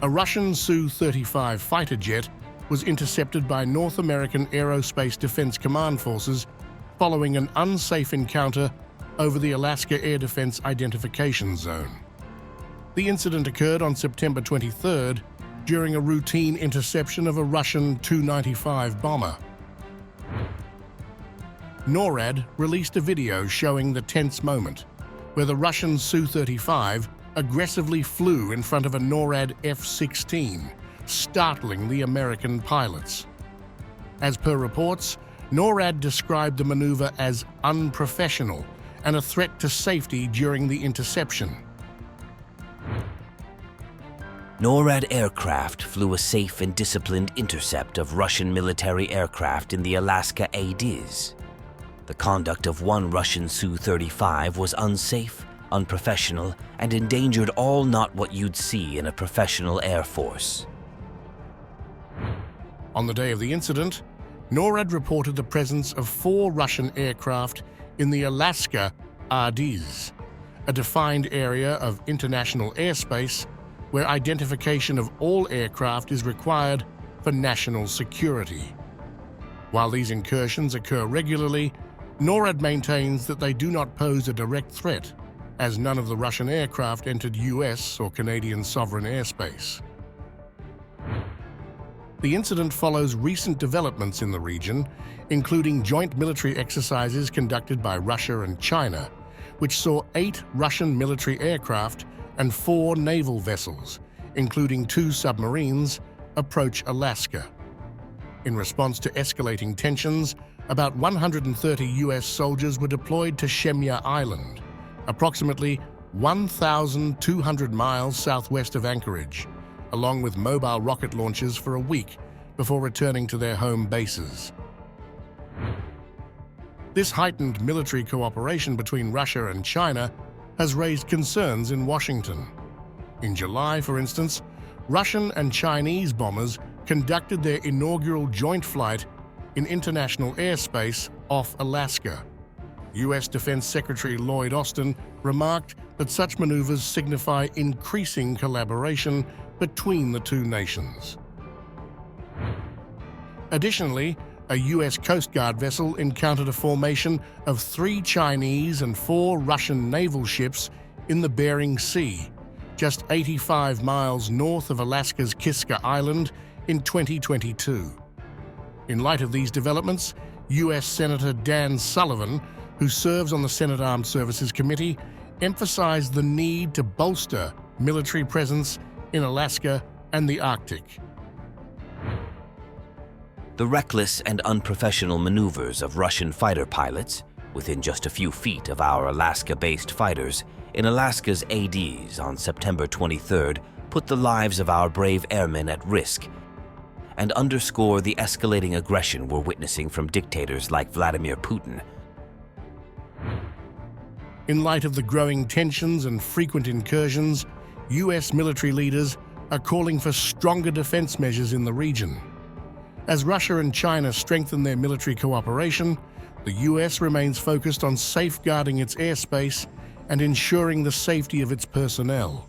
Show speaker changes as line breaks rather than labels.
A Russian Su-35 fighter jet was intercepted by North American Aerospace Defense Command forces following an unsafe encounter over the Alaska Air Defense Identification Zone. The incident occurred on September 23rd during a routine interception of a Russian Tu-95 bomber. NORAD released a video showing the tense moment, where the Russian Su-35 aggressively flew in front of a NORAD F-16, startling the American pilots. As per reports, NORAD described the maneuver as unprofessional and a threat to safety during the interception.
NORAD aircraft flew a safe and disciplined intercept of Russian military aircraft in the Alaska ADIZ. The conduct of one Russian Su-35 was unsafe, unprofessional, and endangered all not what you'd see in a professional air force.
On the day of the incident, NORAD reported the presence of 4 Russian aircraft in the Alaska ADIZ, a defined area of international airspace where identification of all aircraft is required for national security. While these incursions occur regularly, NORAD maintains that they do not pose a direct threat, as none of the Russian aircraft entered US or Canadian sovereign airspace. The incident follows recent developments in the region, including joint military exercises conducted by Russia and China, which saw 8 Russian military aircraft and 4 naval vessels, including 2 submarines, approach Alaska. In response to escalating tensions, about 130 US soldiers were deployed to Shemya Island, approximately 1,200 miles southwest of Anchorage, along with mobile rocket launches for a week before returning to their home bases. This heightened military cooperation between Russia and China has raised concerns in Washington. In July, for instance, Russian and Chinese bombers conducted their inaugural joint flight in international airspace off Alaska. U.S. Defense Secretary Lloyd Austin remarked that such maneuvers signify increasing collaboration between the two nations. Additionally, a U.S. Coast Guard vessel encountered a formation of 3 Chinese and 4 Russian naval ships in the Bering Sea, just 85 miles north of Alaska's Kiska Island in 2022. In light of these developments, U.S. Senator Dan Sullivan, who serves on the Senate Armed Services Committee, emphasized the need to bolster military presence in Alaska and the Arctic.
The reckless and unprofessional maneuvers of Russian fighter pilots, within just a few feet of our Alaska-based fighters, in Alaska's ADIZ on September 23rd, put the lives of our brave airmen at risk and underscore the escalating aggression we're witnessing from dictators like Vladimir Putin.
In light of the growing tensions and frequent incursions, U.S. military leaders are calling for stronger defense measures in the region. As Russia and China strengthen their military cooperation, the U.S. remains focused on safeguarding its airspace and ensuring the safety of its personnel.